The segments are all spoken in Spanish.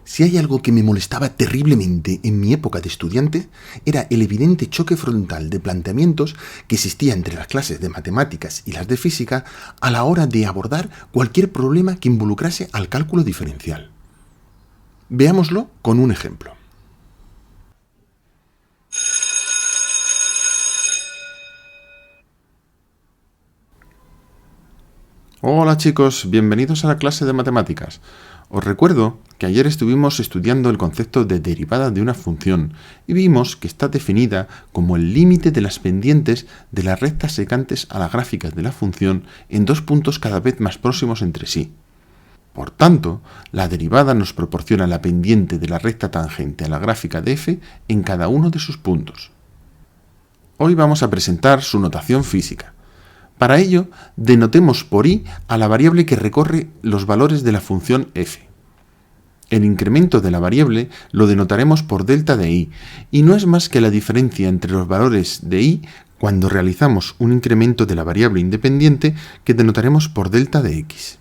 Si hay algo que me molestaba terriblemente en mi época de estudiante, era el evidente choque frontal de planteamientos que existía entre las clases de matemáticas y las de física a la hora de abordar cualquier problema que involucrase al cálculo diferencial. Veámoslo con un ejemplo. Hola chicos, bienvenidos a la clase de matemáticas. Os recuerdo que ayer estuvimos estudiando el concepto de derivada de una función y vimos que está definida como el límite de las pendientes de las rectas secantes a las gráficas de la función en dos puntos cada vez más próximos entre sí. Por tanto, la derivada nos proporciona la pendiente de la recta tangente a la gráfica de f en cada uno de sus puntos. Hoy vamos a presentar su notación física. Para ello, denotemos por i a la variable que recorre los valores de la función f. El incremento de la variable lo denotaremos por delta de i, y no es más que la diferencia entre los valores de i cuando realizamos un incremento de la variable independiente que denotaremos por delta de x.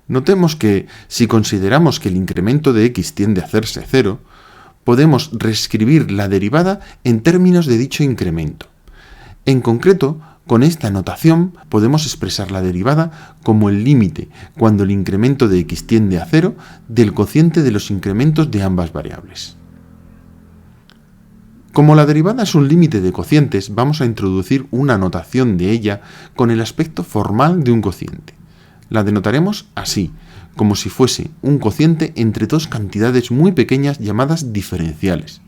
Notemos que, si consideramos que el incremento de x tiende a hacerse 0, podemos reescribir la derivada en términos de dicho incremento. En concreto, con esta notación podemos expresar la derivada como el límite, cuando el incremento de x tiende a 0, del cociente de los incrementos de ambas variables. Como la derivada es un límite de cocientes, vamos a introducir una notación de ella con el aspecto formal de un cociente. La denotaremos así, como si fuese un cociente entre dos cantidades muy pequeñas llamadas diferenciales.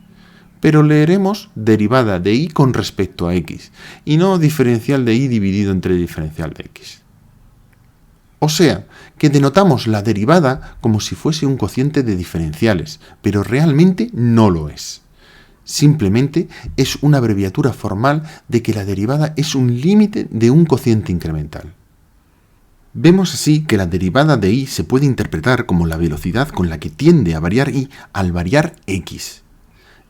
Pero leeremos derivada de i con respecto a x, y no diferencial de i dividido entre diferencial de x. O sea, que denotamos la derivada como si fuese un cociente de diferenciales, pero realmente no lo es. Simplemente es una abreviatura formal de que la derivada es un límite de un cociente incremental. Vemos así que la derivada de i se puede interpretar como la velocidad con la que tiende a variar i al variar x.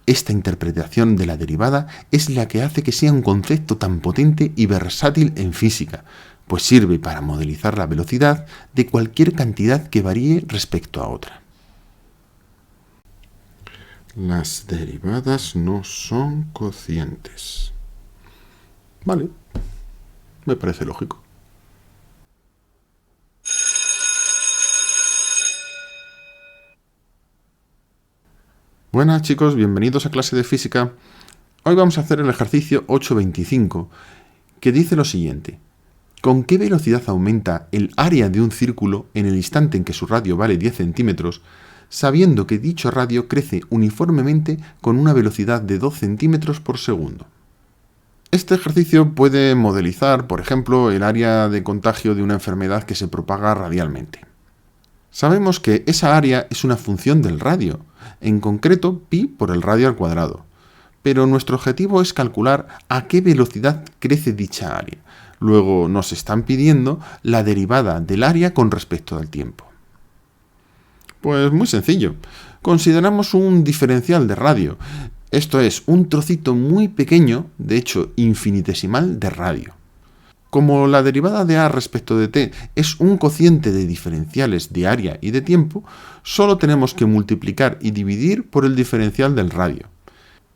Esta interpretación de la derivada es la que hace que sea un concepto tan potente y versátil en física, pues sirve para modelizar la velocidad de cualquier cantidad que varíe respecto a otra. Las derivadas no son cocientes. Vale, me parece lógico. Buenas chicos, bienvenidos a clase de física. Hoy vamos a hacer el ejercicio 8.25, que dice lo siguiente. ¿Con qué velocidad aumenta el área de un círculo en el instante en que su radio vale 10 centímetros, sabiendo que dicho radio crece uniformemente con una velocidad de 2 centímetros por segundo? Este ejercicio puede modelizar, por ejemplo, el área de contagio de una enfermedad que se propaga radialmente. Sabemos que esa área es una función del radio, en concreto pi por el radio al cuadrado, pero nuestro objetivo es calcular a qué velocidad crece dicha área. Luego nos están pidiendo la derivada del área con respecto al tiempo. Pues muy sencillo, consideramos un diferencial de radio, esto es, un trocito muy pequeño, de hecho infinitesimal, de radio. Como la derivada de a respecto de t es un cociente de diferenciales de área y de tiempo, solo tenemos que multiplicar y dividir por el diferencial del radio.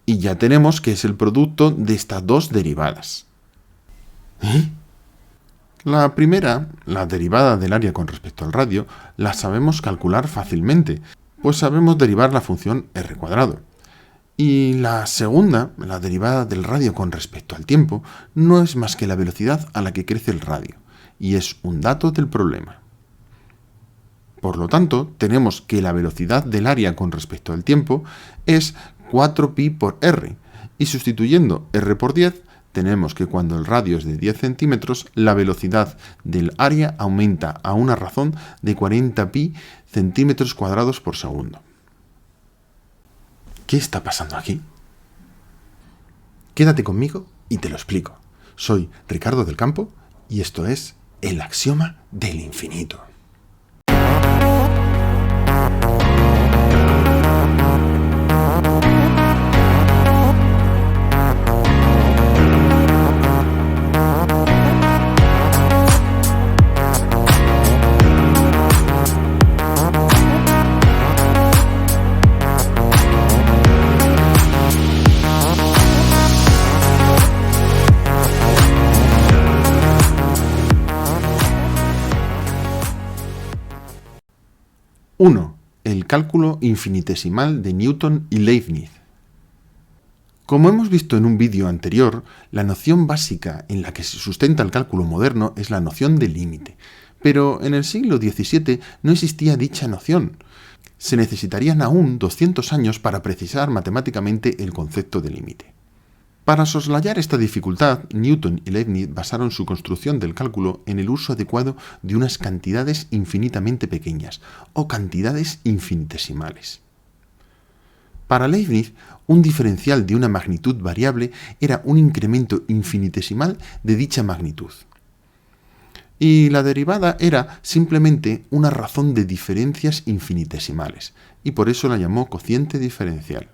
Y ya tenemos que es el producto de estas dos derivadas. La primera, la derivada del área con respecto al radio, la sabemos calcular fácilmente, pues sabemos derivar la función r². Y la segunda, la derivada del radio con respecto al tiempo, no es más que la velocidad a la que crece el radio, y es un dato del problema. Por lo tanto, tenemos que la velocidad del área con respecto al tiempo es 4pi por r, y sustituyendo r por 10, tenemos que cuando el radio es de 10 centímetros, la velocidad del área aumenta a una razón de 40pi centímetros cuadrados por segundo. ¿Qué está pasando aquí? Quédate conmigo y te lo explico. Soy Ricardo del Campo y esto es el axioma del infinito. 1. El cálculo infinitesimal de Newton y Leibniz. Como hemos visto en un vídeo anterior, la noción básica en la que se sustenta el cálculo moderno es la noción de límite. Pero en el siglo XVII no existía dicha noción. Se necesitarían aún 200 años para precisar matemáticamente el concepto de límite. Para soslayar esta dificultad, Newton y Leibniz basaron su construcción del cálculo en el uso adecuado de unas cantidades infinitamente pequeñas, o cantidades infinitesimales. Para Leibniz, un diferencial de una magnitud variable era un incremento infinitesimal de dicha magnitud. Y la derivada era simplemente una razón de diferencias infinitesimales, y por eso la llamó cociente diferencial.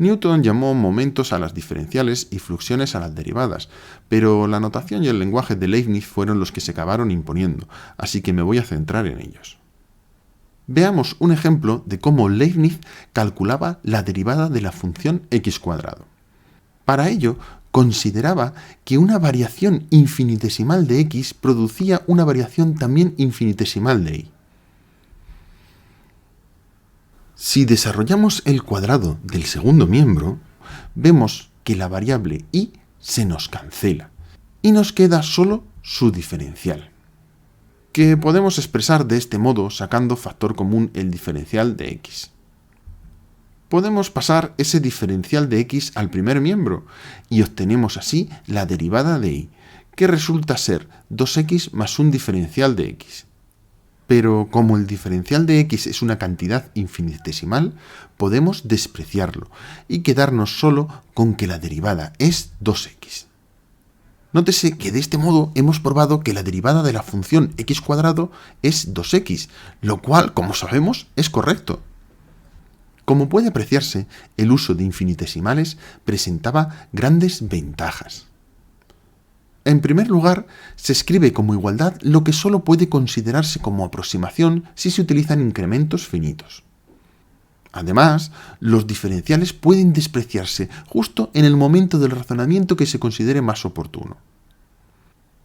Newton llamó momentos a las diferenciales y fluxiones a las derivadas, pero la notación y el lenguaje de Leibniz fueron los que se acabaron imponiendo, así que me voy a centrar en ellos. Veamos un ejemplo de cómo Leibniz calculaba la derivada de la función x². Para ello, consideraba que una variación infinitesimal de x producía una variación también infinitesimal de y. Si desarrollamos el cuadrado del segundo miembro, vemos que la variable y se nos cancela y nos queda solo su diferencial, que podemos expresar de este modo sacando factor común el diferencial de x. Podemos pasar ese diferencial de x al primer miembro y obtenemos así la derivada de y, que resulta ser 2x más un diferencial de x. Pero como el diferencial de x es una cantidad infinitesimal, podemos despreciarlo y quedarnos solo con que la derivada es 2x. Nótese que de este modo hemos probado que la derivada de la función x² es 2x, lo cual, como sabemos, es correcto. Como puede apreciarse, el uso de infinitesimales presentaba grandes ventajas. En primer lugar, se escribe como igualdad lo que solo puede considerarse como aproximación si se utilizan incrementos finitos. Además, los diferenciales pueden despreciarse justo en el momento del razonamiento que se considere más oportuno.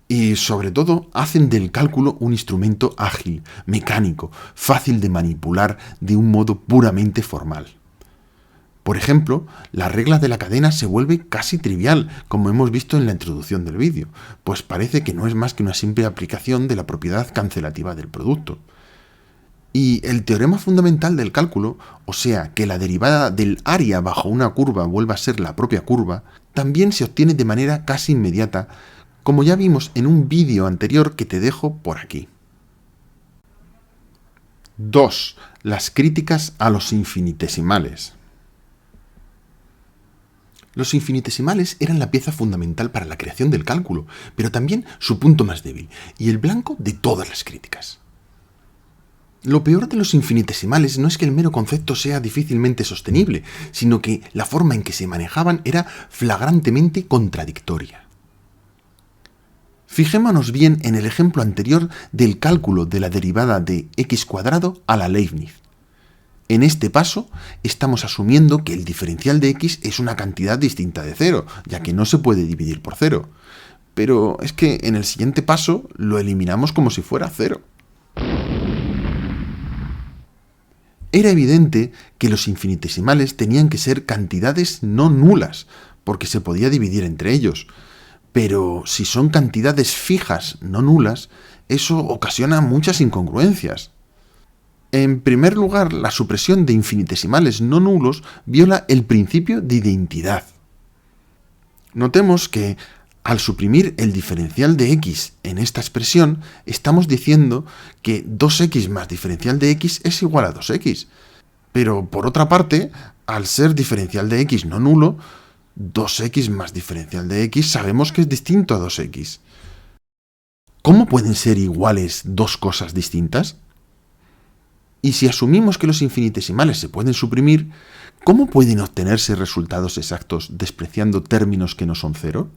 Y, sobre todo, hacen del cálculo un instrumento ágil, mecánico, fácil de manipular de un modo puramente formal. Por ejemplo, la regla de la cadena se vuelve casi trivial, como hemos visto en la introducción del vídeo, pues parece que no es más que una simple aplicación de la propiedad cancelativa del producto. Y el teorema fundamental del cálculo, o sea, que la derivada del área bajo una curva vuelva a ser la propia curva, también se obtiene de manera casi inmediata, como ya vimos en un vídeo anterior que te dejo por aquí. 2. Las críticas a los infinitesimales. Los infinitesimales eran la pieza fundamental para la creación del cálculo, pero también su punto más débil, y el blanco de todas las críticas. Lo peor de los infinitesimales no es que el mero concepto sea difícilmente sostenible, sino que la forma en que se manejaban era flagrantemente contradictoria. Fijémonos bien en el ejemplo anterior del cálculo de la derivada de x² a la Leibniz. En este paso, estamos asumiendo que el diferencial de x es una cantidad distinta de 0, ya que no se puede dividir por 0. Pero es que en el siguiente paso lo eliminamos como si fuera 0. Era evidente que los infinitesimales tenían que ser cantidades no nulas, porque se podía dividir entre ellos. Pero si son cantidades fijas no nulas, eso ocasiona muchas incongruencias. En primer lugar, la supresión de infinitesimales no nulos viola el principio de identidad. Notemos que, al suprimir el diferencial de x en esta expresión, estamos diciendo que 2x más diferencial de x es igual a 2x. Pero, por otra parte, al ser diferencial de x no nulo, 2x más diferencial de x sabemos que es distinto a 2x. ¿Cómo pueden ser iguales dos cosas distintas? Y si asumimos que los infinitesimales se pueden suprimir, ¿cómo pueden obtenerse resultados exactos despreciando términos que no son cero?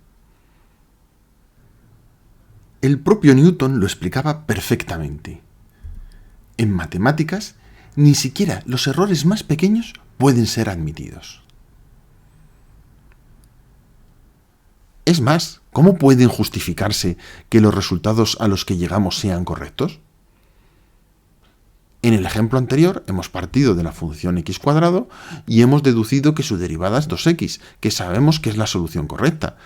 El propio Newton lo explicaba perfectamente. En matemáticas, ni siquiera los errores más pequeños pueden ser admitidos. Es más, ¿cómo pueden justificarse que los resultados a los que llegamos sean correctos? En el ejemplo anterior hemos partido de la función x cuadrado y hemos deducido que su derivada es 2x, que sabemos que es la solución correcta.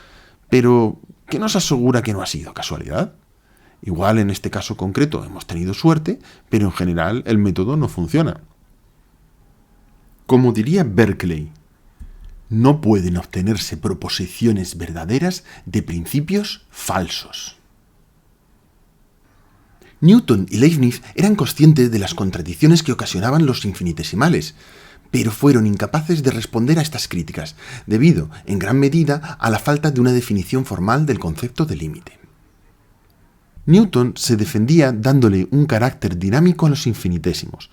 Pero, ¿qué nos asegura que no ha sido casualidad? Igual en este caso concreto hemos tenido suerte, pero en general el método no funciona. Como diría Berkeley, no pueden obtenerse proposiciones verdaderas de principios falsos. Newton y Leibniz eran conscientes de las contradicciones que ocasionaban los infinitesimales, pero fueron incapaces de responder a estas críticas, debido, en gran medida, a la falta de una definición formal del concepto de límite. Newton se defendía dándole un carácter dinámico a los infinitésimos.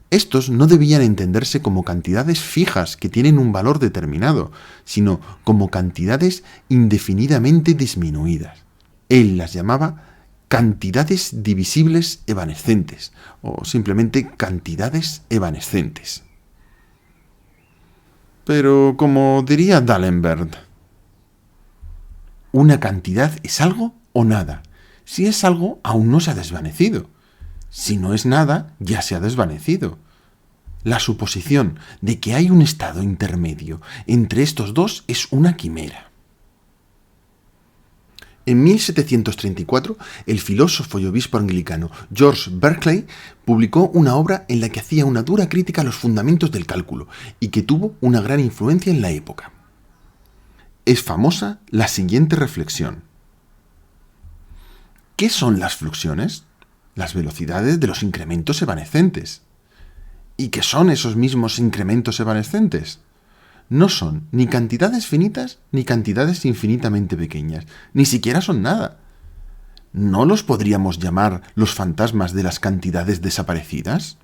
Estos no debían entenderse como cantidades fijas que tienen un valor determinado, sino como cantidades indefinidamente disminuidas. Él las llamaba cantidades divisibles evanescentes, o simplemente cantidades evanescentes. Pero, como diría D'Alembert, una cantidad es algo o nada. Si es algo, aún no se ha desvanecido. Si no es nada, ya se ha desvanecido. La suposición de que hay un estado intermedio entre estos dos es una quimera. En 1734, el filósofo y obispo anglicano George Berkeley publicó una obra en la que hacía una dura crítica a los fundamentos del cálculo y que tuvo una gran influencia en la época. Es famosa la siguiente reflexión. ¿Qué son las fluxiones? Las velocidades de los incrementos evanescentes. ¿Y qué son esos mismos incrementos evanescentes? No son ni cantidades finitas ni cantidades infinitamente pequeñas, ni siquiera son nada. ¿No los podríamos llamar los fantasmas de las cantidades desaparecidas?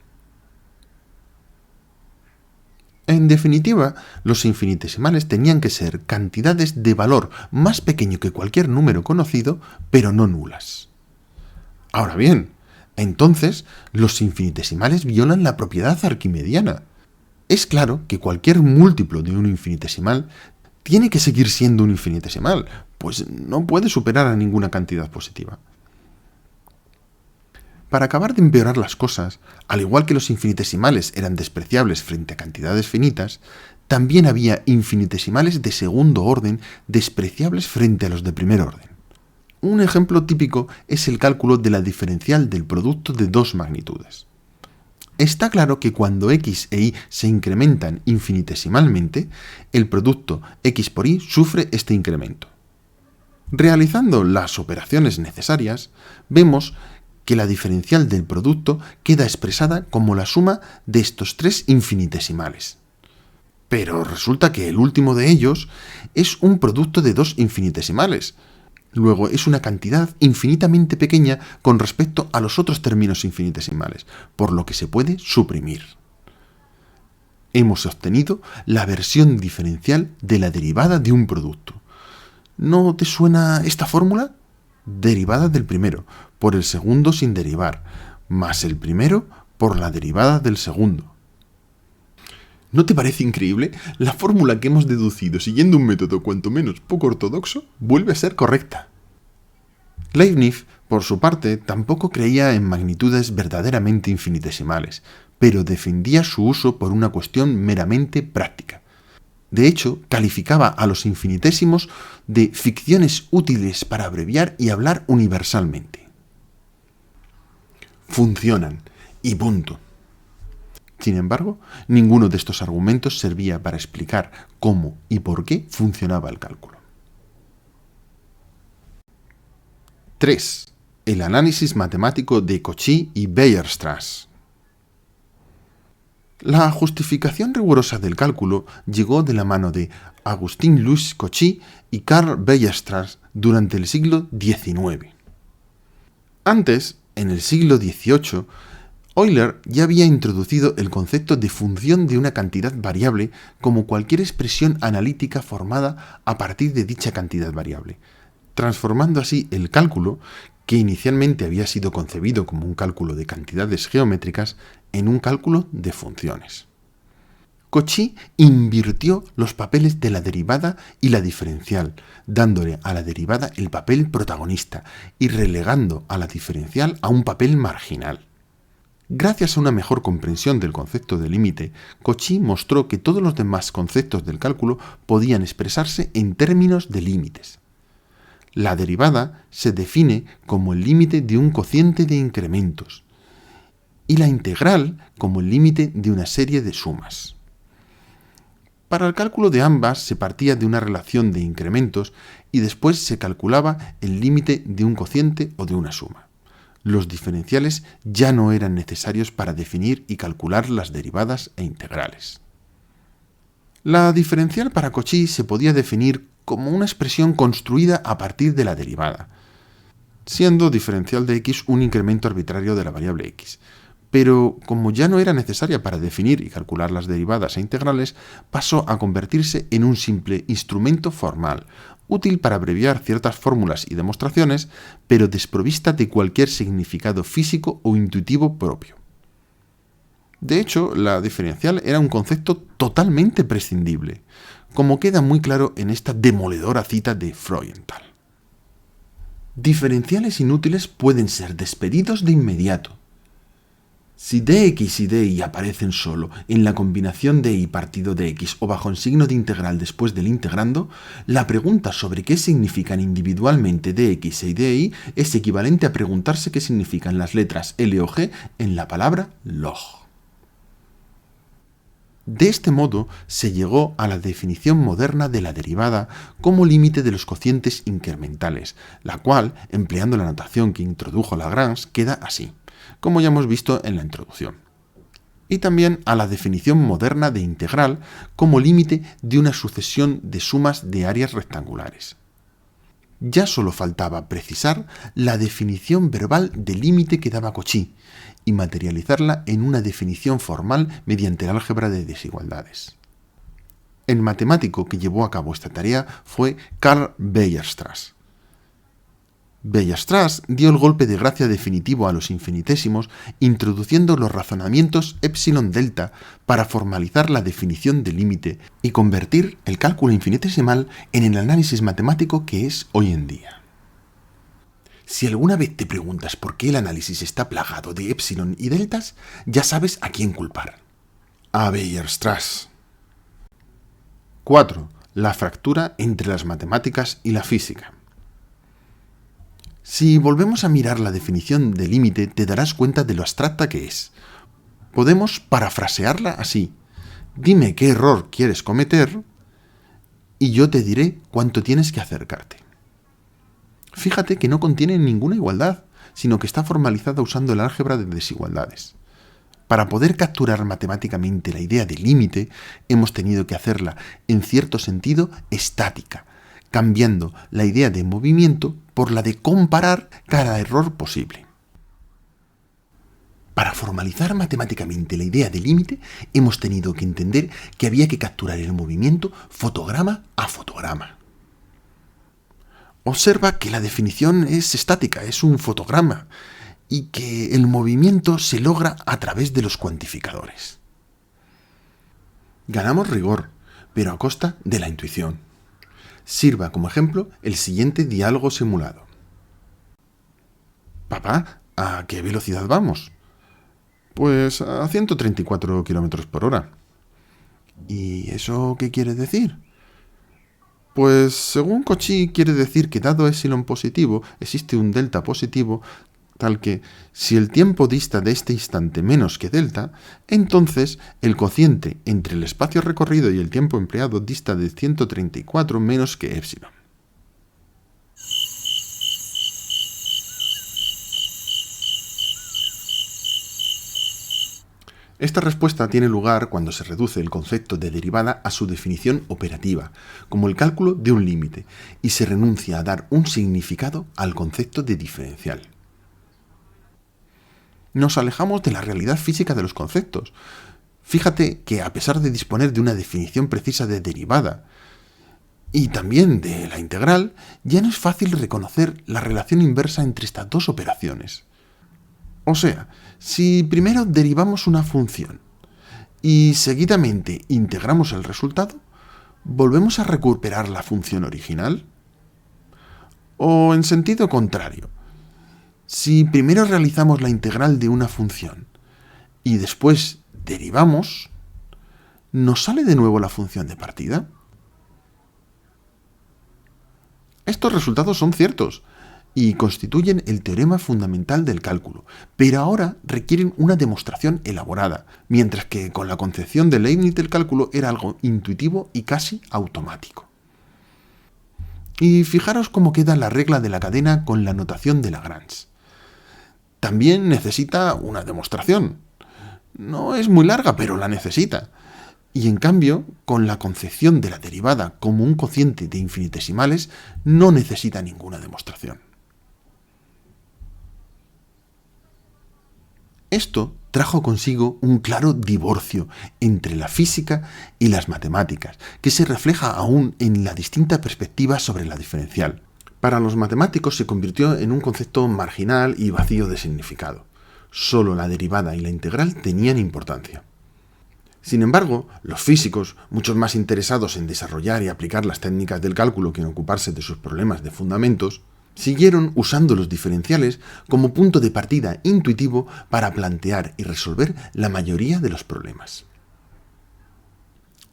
En definitiva, los infinitesimales tenían que ser cantidades de valor más pequeño que cualquier número conocido, pero no nulas. Ahora bien, entonces, los infinitesimales violan la propiedad arquimediana. Es claro que cualquier múltiplo de un infinitesimal tiene que seguir siendo un infinitesimal, pues no puede superar a ninguna cantidad positiva. Para acabar de empeorar las cosas, al igual que los infinitesimales eran despreciables frente a cantidades finitas, también había infinitesimales de segundo orden despreciables frente a los de primer orden. Un ejemplo típico es el cálculo de la diferencial del producto de dos magnitudes. Está claro que cuando x e y se incrementan infinitesimalmente, el producto x por y sufre este incremento. Realizando las operaciones necesarias, vemos que la diferencial del producto queda expresada como la suma de estos tres infinitesimales. Pero resulta que el último de ellos es un producto de dos infinitesimales. Luego es una cantidad infinitamente pequeña con respecto a los otros términos infinitesimales, por lo que se puede suprimir. Hemos obtenido la versión diferencial de la derivada de un producto. ¿No te suena esta fórmula? Derivada del primero por el segundo sin derivar, más el primero por la derivada del segundo. ¿No te parece increíble? La fórmula que hemos deducido siguiendo un método cuanto menos poco ortodoxo vuelve a ser correcta. Leibniz, por su parte, tampoco creía en magnitudes verdaderamente infinitesimales, pero defendía su uso por una cuestión meramente práctica. De hecho, calificaba a los infinitésimos de ficciones útiles para abreviar y hablar universalmente. Funcionan, y punto. Sin embargo, ninguno de estos argumentos servía para explicar cómo y por qué funcionaba el cálculo. 3. El análisis matemático de Cauchy y Weierstrass. La justificación rigurosa del cálculo llegó de la mano de Augustin-Louis Cauchy y Carl Weierstrass durante el siglo XIX. Antes, en el siglo XVIII, Euler ya había introducido el concepto de función de una cantidad variable como cualquier expresión analítica formada a partir de dicha cantidad variable, transformando así el cálculo, que inicialmente había sido concebido como un cálculo de cantidades geométricas, en un cálculo de funciones. Cauchy invirtió los papeles de la derivada y la diferencial, dándole a la derivada el papel protagonista y relegando a la diferencial a un papel marginal. Gracias a una mejor comprensión del concepto de límite, Cauchy mostró que todos los demás conceptos del cálculo podían expresarse en términos de límites. La derivada se define como el límite de un cociente de incrementos y la integral como el límite de una serie de sumas. Para el cálculo de ambas se partía de una relación de incrementos y después se calculaba el límite de un cociente o de una suma. Los diferenciales ya no eran necesarios para definir y calcular las derivadas e integrales. La diferencial para Cauchy se podía definir como una expresión construida a partir de la derivada, siendo diferencial de x un incremento arbitrario de la variable x. Pero como ya no era necesaria para definir y calcular las derivadas e integrales, pasó a convertirse en un simple instrumento formal, útil para abreviar ciertas fórmulas y demostraciones, pero desprovista de cualquier significado físico o intuitivo propio. De hecho, la diferencial era un concepto totalmente prescindible, como queda muy claro en esta demoledora cita de Freudenthal. Diferenciales inútiles pueden ser despedidos de inmediato. Si dx y dy aparecen solo en la combinación de y partido de x o bajo el signo de integral después del integrando, la pregunta sobre qué significan individualmente dx y dy es equivalente a preguntarse qué significan las letras L o G en la palabra log. De este modo se llegó a la definición moderna de la derivada como límite de los cocientes incrementales, la cual, empleando la notación que introdujo Lagrange, queda así, como ya hemos visto en la introducción. Y también a la definición moderna de integral como límite de una sucesión de sumas de áreas rectangulares. Ya solo faltaba precisar la definición verbal de límite que daba Cauchy y materializarla en una definición formal mediante el álgebra de desigualdades. El matemático que llevó a cabo esta tarea fue Carl Weierstrass. Weierstrass dio el golpe de gracia definitivo a los infinitésimos introduciendo los razonamientos epsilon-delta para formalizar la definición de límite y convertir el cálculo infinitesimal en el análisis matemático que es hoy en día. Si alguna vez te preguntas por qué el análisis está plagado de epsilon y deltas, ya sabes a quién culpar. A Weierstrass. 4. La fractura entre las matemáticas y la física. Si volvemos a mirar la definición de límite, te darás cuenta de lo abstracta que es. Podemos parafrasearla así: dime qué error quieres cometer y yo te diré cuánto tienes que acercarte. Fíjate que no contiene ninguna igualdad, sino que está formalizada usando el álgebra de desigualdades. Para poder capturar matemáticamente la idea de límite, hemos tenido que hacerla, en cierto sentido, estática, cambiando la idea de movimiento por la de comparar cada error posible. Para formalizar matemáticamente la idea de límite, hemos tenido que entender que había que capturar el movimiento fotograma a fotograma. Observa que la definición es estática, es un fotograma, y que el movimiento se logra a través de los cuantificadores. Ganamos rigor, pero a costa de la intuición. Sirva como ejemplo el siguiente diálogo simulado. Papá, ¿a qué velocidad vamos? Pues a 134 km por hora. ¿Y eso qué quiere decir? Pues según Cauchy quiere decir que dado epsilon positivo existe un delta positivo tal que si el tiempo dista de este instante menos que delta, entonces el cociente entre el espacio recorrido y el tiempo empleado dista de 134 menos que epsilon. Esta respuesta tiene lugar cuando se reduce el concepto de derivada a su definición operativa, como el cálculo de un límite, y se renuncia a dar un significado al concepto de diferencial. Nos alejamos de la realidad física de los conceptos. Fíjate que a pesar de disponer de una definición precisa de derivada y también de la integral, ya no es fácil reconocer la relación inversa entre estas dos operaciones. O sea, si primero derivamos una función y seguidamente integramos el resultado, ¿volvemos a recuperar la función original? O en sentido contrario, si primero realizamos la integral de una función y después derivamos, ¿nos sale de nuevo la función de partida? Estos resultados son ciertos y constituyen el teorema fundamental del cálculo, pero ahora requieren una demostración elaborada, mientras que con la concepción de Leibniz del cálculo era algo intuitivo y casi automático. Y fijaros cómo queda la regla de la cadena con la notación de Lagrange. También necesita una demostración. No es muy larga, pero la necesita. Y en cambio, con la concepción de la derivada como un cociente de infinitesimales, no necesita ninguna demostración. Esto trajo consigo un claro divorcio entre la física y las matemáticas, que se refleja aún en la distinta perspectiva sobre la diferencial. Para los matemáticos se convirtió en un concepto marginal y vacío de significado. Solo la derivada y la integral tenían importancia. Sin embargo, los físicos, muchos más interesados en desarrollar y aplicar las técnicas del cálculo que en ocuparse de sus problemas de fundamentos, siguieron usando los diferenciales como punto de partida intuitivo para plantear y resolver la mayoría de los problemas.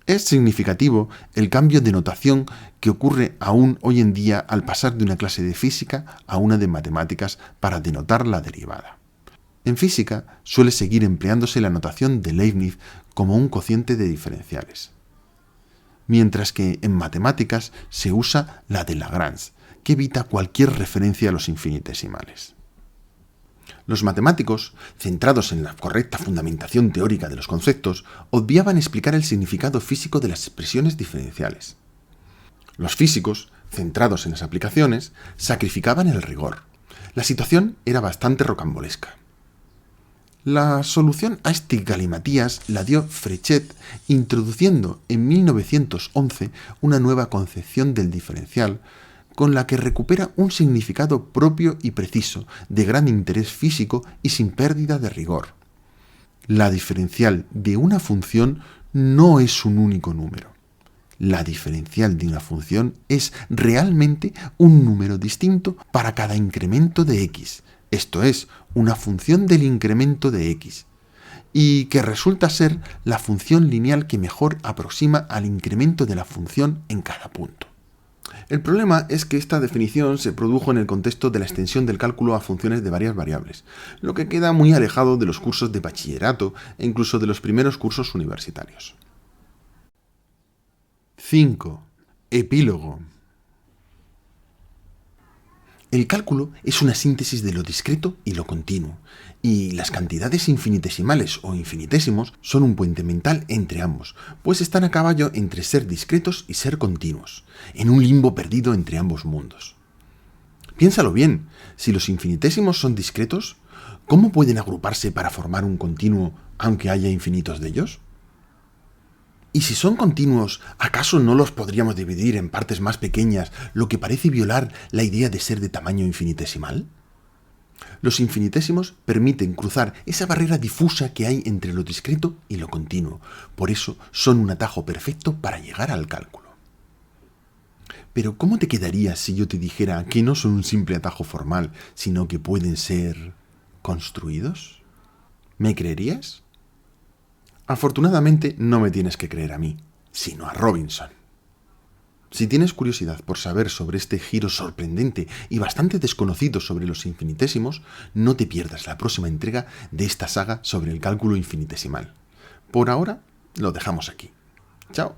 Es significativo el cambio de notación que ocurre aún hoy en día al pasar de una clase de física a una de matemáticas para denotar la derivada. En física suele seguir empleándose la notación de Leibniz como un cociente de diferenciales, mientras que en matemáticas se usa la de Lagrange, que evita cualquier referencia a los infinitesimales. Los matemáticos, centrados en la correcta fundamentación teórica de los conceptos, obviaban explicar el significado físico de las expresiones diferenciales. Los físicos, centrados en las aplicaciones, sacrificaban el rigor. La situación era bastante rocambolesca. La solución a este galimatías la dio Frechet introduciendo en 1911 una nueva concepción del diferencial con la que recupera un significado propio y preciso, de gran interés físico y sin pérdida de rigor. La diferencial de una función no es un único número. La diferencial de una función es realmente un número distinto para cada incremento de x, esto es, una función del incremento de x, y que resulta ser la función lineal que mejor aproxima al incremento de la función en cada punto. El problema es que esta definición se produjo en el contexto de la extensión del cálculo a funciones de varias variables, lo que queda muy alejado de los cursos de bachillerato e incluso de los primeros cursos universitarios. 5. Epílogo. El cálculo es una síntesis de lo discreto y lo continuo, y las cantidades infinitesimales o infinietésimos son un puente mental entre ambos, pues están a caballo entre ser discretos y ser continuos, en un limbo perdido entre ambos mundos. Piénsalo bien, si los infinitésimos son discretos, ¿cómo pueden agruparse para formar un continuo aunque haya infinitos de ellos? Y si son continuos, ¿acaso no los podríamos dividir en partes más pequeñas, lo que parece violar la idea de ser de tamaño infinitesimal? Los infinitésimos permiten cruzar esa barrera difusa que hay entre lo discreto y lo continuo. Por eso son un atajo perfecto para llegar al cálculo. Pero ¿cómo te quedarías si yo te dijera que no son un simple atajo formal, sino que pueden ser construidos? ¿Me creerías? Afortunadamente no me tienes que creer a mí, sino a Robinson. Si tienes curiosidad por saber sobre este giro sorprendente y bastante desconocido sobre los infinitésimos, no te pierdas la próxima entrega de esta saga sobre el cálculo infinitesimal. Por ahora, lo dejamos aquí. Chao.